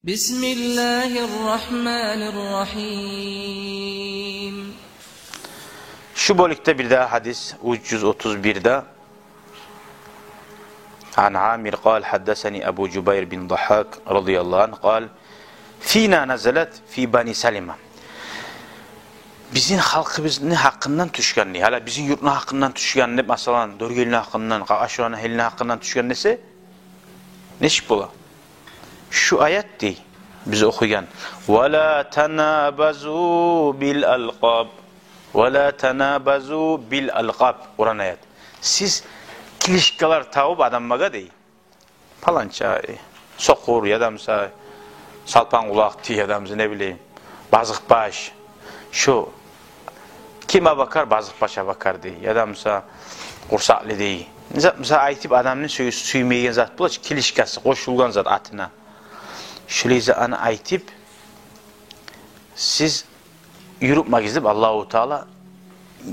Bismillahirrahmanirrahim. Şu bölükte bir daha hadis 331'de An Amir قال حدثني أبو جبير بن ضحاك رضي الله عنه قال فينا نزلت في بني سلمة Bizim halkımızın hakkından düşkənliyi, hala bizim yurtun hakkından düşkənliyi, masalan, Dörgelin hakkından, Aşuranın helinin hakkından düşkənlisi, ne şık bula? Şu ayet değil, biz okuyan. وَلَا تَنَابَزُوا بِالْأَلْقَابِ وَلَا تَنَابَزُوا بِالْأَلْقَابِ Oran ayet. Siz kilişkalar tavub adammaga değil. Palanca, sokur, yadamsa, salpan kulak, yadamsa, ne bileyim, bazık baş. Şu, kime bakar? Bazık başa bakar diye. Yadamsa, kursaklı diye. Mesela aytip adamın suymaygen zat bulaç, kilişkası, koşulgan zat atına. Şöyleyse ana aytip, siz yürüp gizip Allah-u Teala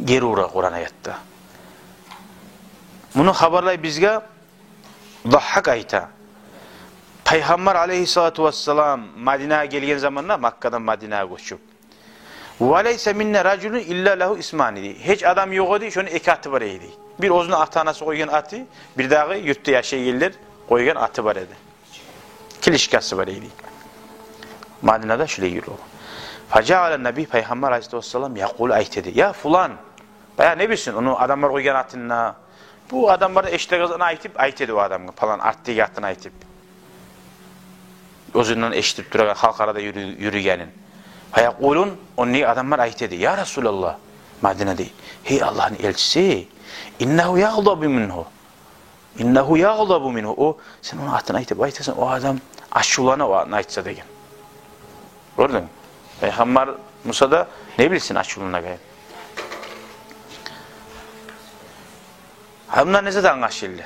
geri uğra Kur'an ayette. Bunu haberlay bizge Dahhak ayta. Peygamber aleyhissalatu vesselam Medine'ye gelgen zamanla Makka'dan Medine'ye koşup. وَلَيْسَ مِنَّ رَجُلٌ اِلَّا لَهُ اِسْمَانِ deyil. Hiç adam yok idi, şunun iki atı var idi. Bir ozunu atanası koygen atı, bir dağı yurtta yaşaya gelir, koygen atı var idi. Kilişkası var idi. Medine'de şöyle yürü. فَجَعَلَ Nebi Peygamber aleyhissalatu vesselam yakul ayt dedi. Ya fulan, baya ne bilsin onu adamlar koygen atına. Bu adamlar eşte kazanı ayt edi o adamı falan arttığı yattığını aytip. Özünden eşitip durarak halk arada yürüyenin. Hayakulun onu adamlar ayt edi. Ya Resulallah, Medine'de. Hey Allah'ın elçisi, innehu yağdabu minhu. İnnehu yağdabu minhu. O sen onu atın aytırsan o adam aşulana o aytsa degen. Gördün mü? Peygamber Musa da ne bilsin aşulana gayet. Bunlar ne zaten anlaşıldı?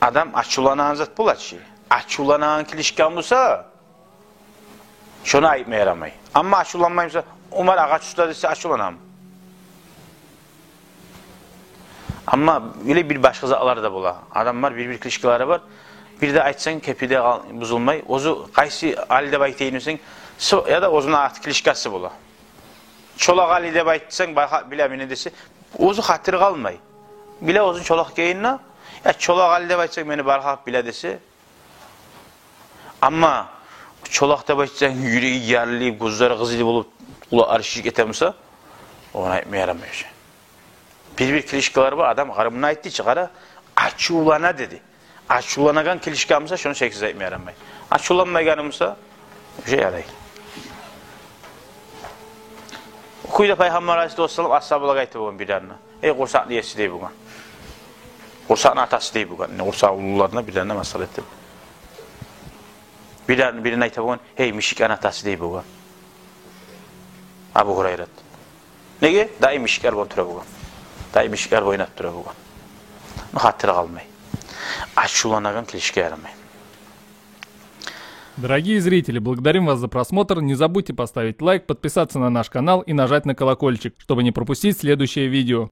Adam açulanan zat bulaç şey. Açulanan kilişkan bulsa şuna ayıpmaya yaramayı. Ama açulanmayımsa Umar ağaç ustadısı açulanan mı? Ama öyle bir başka zatlar da bula. Adamlar bir kilişkaları var. Bir de aytsan kepide buzulmayı. Ozu kaysi halide bayteyinirsen ya da ozuna at kilişkası bula. Çolak halide baytsan bilemini desi ozu hatırı kalmayı. Bile olsun çolak geyinna, ya çolak halde başlayacak beni barhak bile dese. Ama çolakta başlayacak yüreği yerli, kuzları kızılı bulup kula arşik etemse, ona etmeye yaramıyor. Bir kilişkalar var, adam karımına etti çıkara, açulana dedi. Açulanagan kilişkamsa şunu çeksiz etmeye yaramıyor. Açulanmayanımsa, bir şey yarayır. Okuyla Peygamber Aleyhisselam ashabıla gayet bu bir yanına. Kursak diyesi değil bugün. Kursağın atası değil bugün. Kursak ulularına birlerine masal ettim. Birine ayta bugün, hey mişikan atası değil bugün. Abu Hurayrat. Nege? Daim mişikar boyun tura bugün. Daim mişikar boyun at tura bugün. Hatıra kalmayı. Açulanagan kilişke yaramayı. Дорогие зрители, благодарим вас за просмотр. Не забудьте поставить лайк, подписаться на наш канал и нажать на колокольчик, чтобы не пропустить следующее видео.